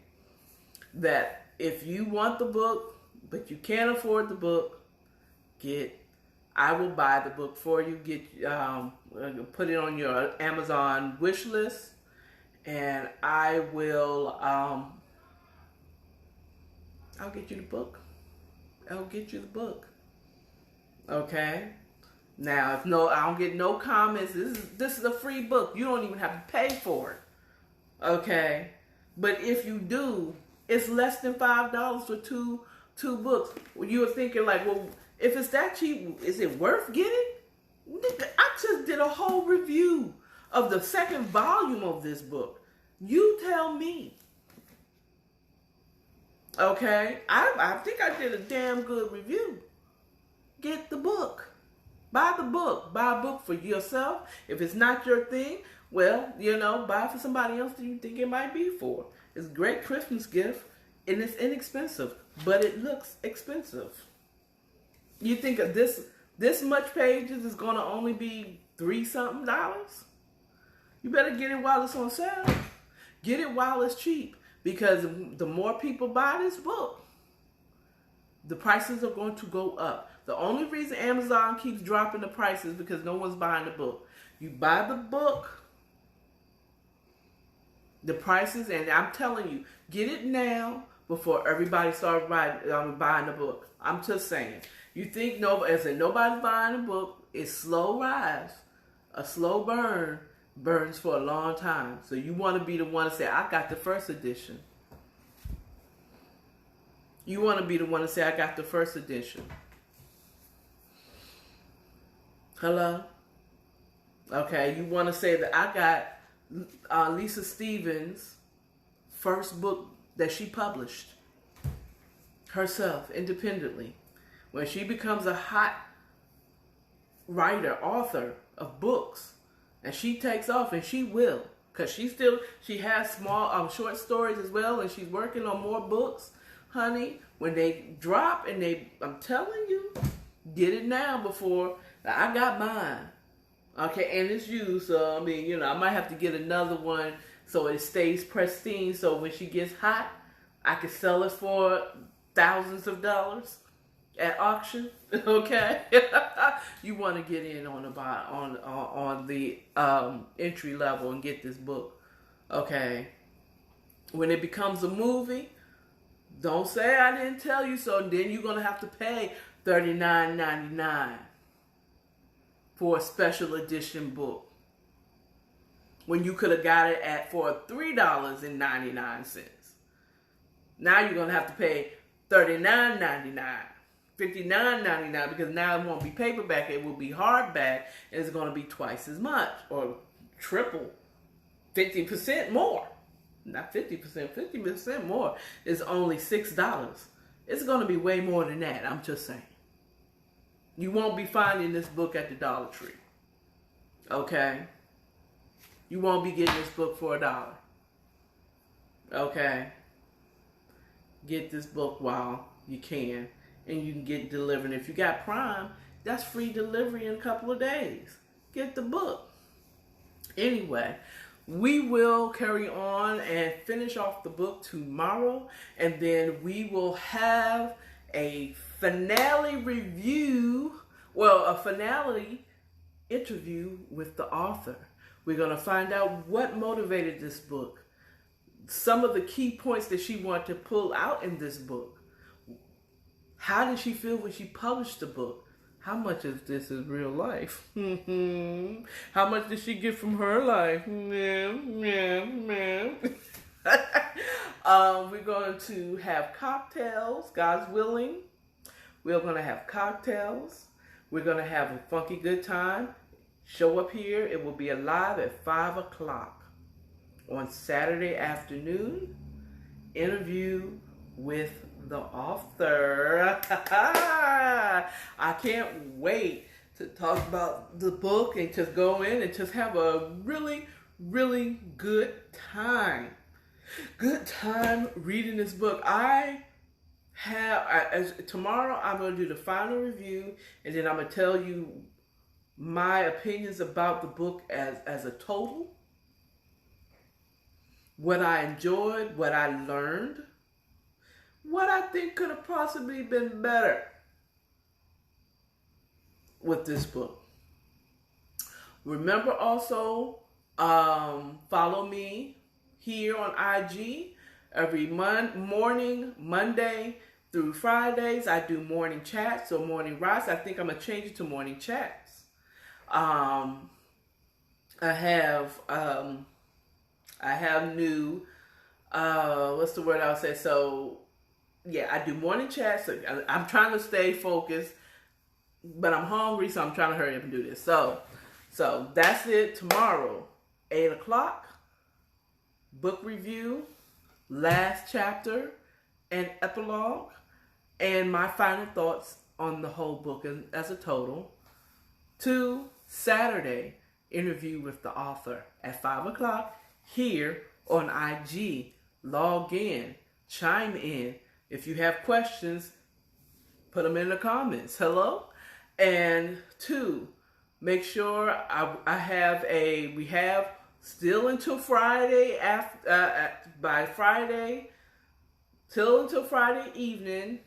that if you want the book, but you can't afford the book, I will buy the book for you. Put it on your Amazon wish list, and I will, I'll get you the book. I'll get you the book. Okay? Now, I don't get no comments. This is a free book. You don't even have to pay for it. Okay? But if you do, it's less than $5 for two books. You were thinking like, well, if it's that cheap, is it worth getting? Nigga, I just did a whole review of the second volume of this book. You tell me. Okay? I think I did a damn good review. Get the book. Buy the book. Buy a book for yourself. If it's not your thing, well, buy it for somebody else that you think it might be for. It's a great Christmas gift, and it's inexpensive, but it looks expensive. You think of this much pages is going to only be $3-something? You better get it while it's on sale. Get it while it's cheap, because the more people buy this book, the prices are going to go up. The only reason Amazon keeps dropping the prices is because no one's buying the book. You buy the book, the prices, and I'm telling you, get it now before everybody starts buying the book. I'm just saying. You think nobody's buying the book, it's slow rise. A slow burn burns for a long time. So you want to be the one to say, I got the first edition. You want to be the one to say, I got the first edition. Hello? Okay, you want to say that I got Lisa Stevens' first book that she published herself, independently. When she becomes a hot writer, author of books, and she takes off, and she will, because she has small, short stories as well, and she's working on more books, honey. When they drop, I'm telling you, get it now before. I got mine, okay, and it's used, so I might have to get another one so it stays pristine, so when she gets hot, I can sell it for thousands of dollars at auction, okay? You want to get in on the entry level and get this book, okay? When it becomes a movie, don't say I didn't tell you so. Then you're gonna have to pay $39.99 for a special edition book when you could have got it for $3.99. Now you're gonna have to pay $39.99. $59.99, because now it won't be paperback, it will be hardback, and it's going to be twice as much, or triple, 50% more. Not 50%, 50% more is only $6. It's going to be way more than that, I'm just saying. You won't be finding this book at the Dollar Tree. Okay? You won't be getting this book for $1. Okay? Get this book while you can. And you can get it delivered. If you got Prime, that's free delivery in a couple of days. Get the book. Anyway, we will carry on and finish off the book tomorrow. And then we will have a finale review. Well, a finale interview with the author. We're going to find out what motivated this book. Some of the key points that she wanted to pull out in this book. How did she feel when she published the book? How much of this is real life? How much did she get from her life? We're going to have cocktails, God's willing. We're going to have cocktails. We're going to have a funky good time. Show up here. It will be live at 5 o'clock on Saturday afternoon. Interview with the author. I can't wait to talk about the book and just go in and just have a really, really good time. Good time reading this book. Tomorrow I'm going to do the final review, and then I'm going to tell you my opinions about the book as a total. What I enjoyed, what I learned, what I think could have possibly been better with this book. Remember also, follow me here on IG every morning, Monday through Fridays. I do morning chats or morning rides. I think I'm going to change it to morning chats. I have new, what's the word I would say? So, yeah, I do morning chats. So I'm trying to stay focused, but I'm hungry, so I'm trying to hurry up and do this. So that's it tomorrow. 8 o'clock, book review, last chapter, and epilogue, and my final thoughts on the whole book as a total. 2, Saturday, interview with the author at 5 o'clock here on IG. Log in, chime in. If you have questions, put them in the comments. Hello? And 2, make sure we have still until Friday, by Friday, until Friday evening.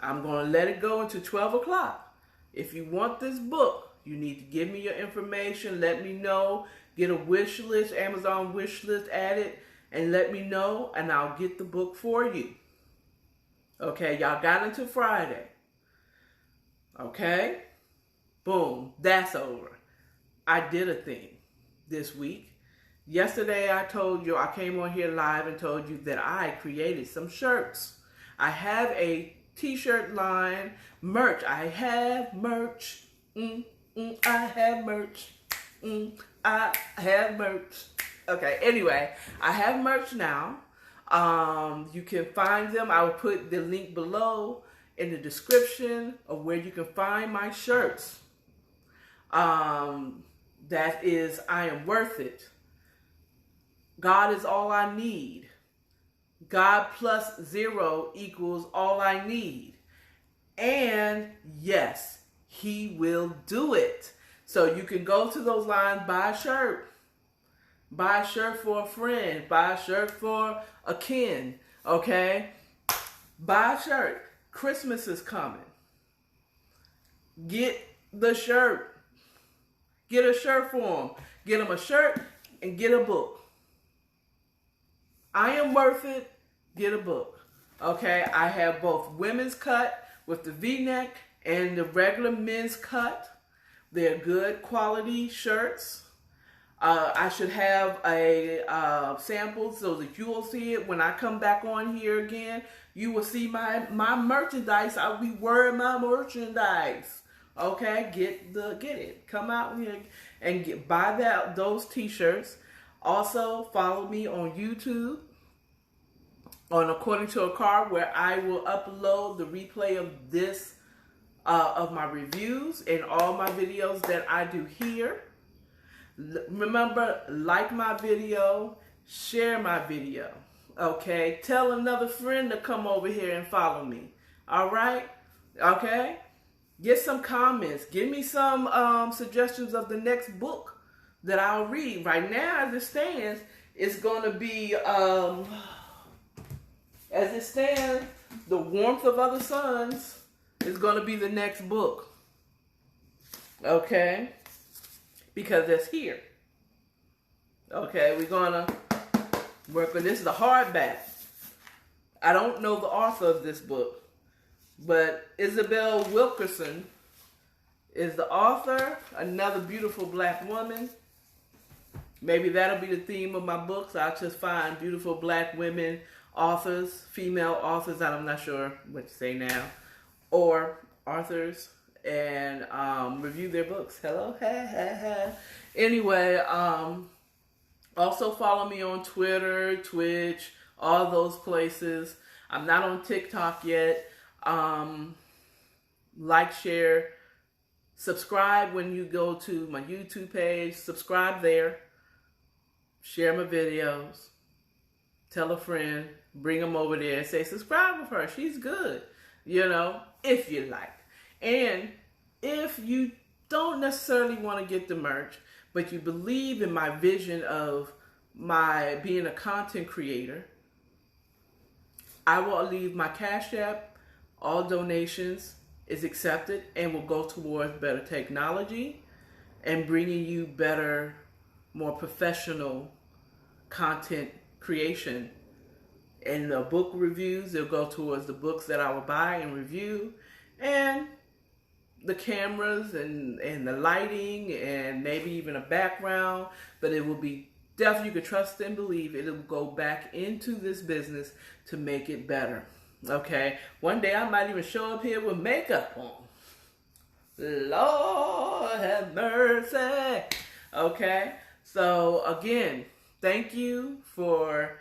I'm going to let it go until 12 o'clock. If you want this book, you need to give me your information. Let me know. Get a wish list, Amazon wish list added, and let me know, and I'll get the book for you. Okay, y'all got until Friday. Okay? Boom. That's over. I did a thing this week. Yesterday I told you, I came on here live and told you that I created some shirts. I have a t-shirt line, merch. I have merch. I have merch. I have merch. Okay, anyway, I have merch now. You can find them. I will put the link below in the description of where you can find my shirts. That is, I am worth it. God is all I need. God plus 0 equals all I need. And yes, He will do it. So you can go to those lines, buy a shirt. Buy a shirt for a friend. Buy a shirt for a kin. Okay? Buy a shirt. Christmas is coming. Get the shirt. Get a shirt for them. Get them a shirt and get a book. I am worth it. Get a book. Okay? I have both women's cut with the V-neck and the regular men's cut. They're good quality shirts. I should have a sample so that you will see it when I come back on here again. You will see my merchandise. I'll be wearing my merchandise. Okay, get it. Come out here and buy those t-shirts. Also, follow me on YouTube on According to Akara, where I will upload the replay of this of my reviews and all my videos that I do here. Remember, like my video, share my video, okay? Tell another friend to come over here and follow me, all right? Okay? Get some comments. Give me some suggestions of the next book that I'll read. Right now, as it stands, it's going to be, The Warmth of Other Suns is going to be the next book, okay? Because it's here. Okay, we're gonna work on this. Is the hardback. I don't know the author of this book, but Isabel Wilkerson is the author. Another beautiful black woman. Maybe that'll be the theme of my books. I'll just find beautiful black women authors, female authors. I'm not sure what to say now, or authors, and review their books. Hello, Anyway, also follow me on Twitter, Twitch, all those places. I'm not on TikTok yet. Like, share, subscribe when you go to my YouTube page. Subscribe there. Share my videos. Tell a friend. Bring them over there and say, subscribe with her. She's good. You know, if you like. And if you don't necessarily want to get the merch, but you believe in my vision of my being a content creator, I will leave my Cash App. All donations is accepted and will go towards better technology and bringing you better, more professional content creation. And the book reviews, they'll go towards the books that I will buy and review, and the cameras and the lighting and maybe even a background, but it will be definitely, you can trust and believe it will go back into this business to make it better. Okay, one day I might even show up here with makeup on. Lord have mercy. Okay? So, again, thank you for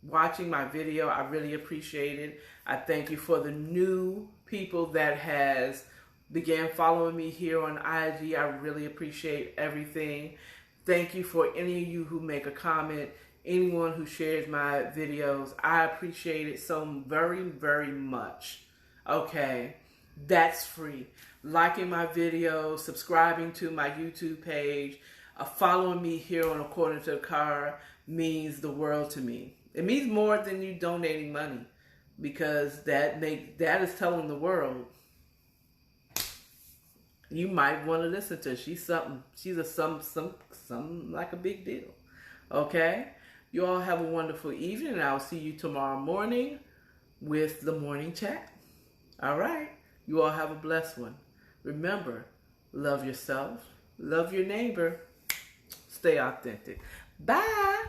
watching my video. I really appreciate it. I thank you for the new people that has began following me here on IG. I really appreciate everything. Thank you for any of you who make a comment, anyone who shares my videos. I appreciate it so very, very much. Okay, that's free. Liking my videos, subscribing to my YouTube page, following me here on According to Akara means the world to me. It means more than you donating money, because that is telling the world you might want to listen to her. She's something. She's some like a big deal. Okay? You all have a wonderful evening, and I'll see you tomorrow morning with the morning chat. All right? You all have a blessed one. Remember, love yourself, love your neighbor, stay authentic. Bye.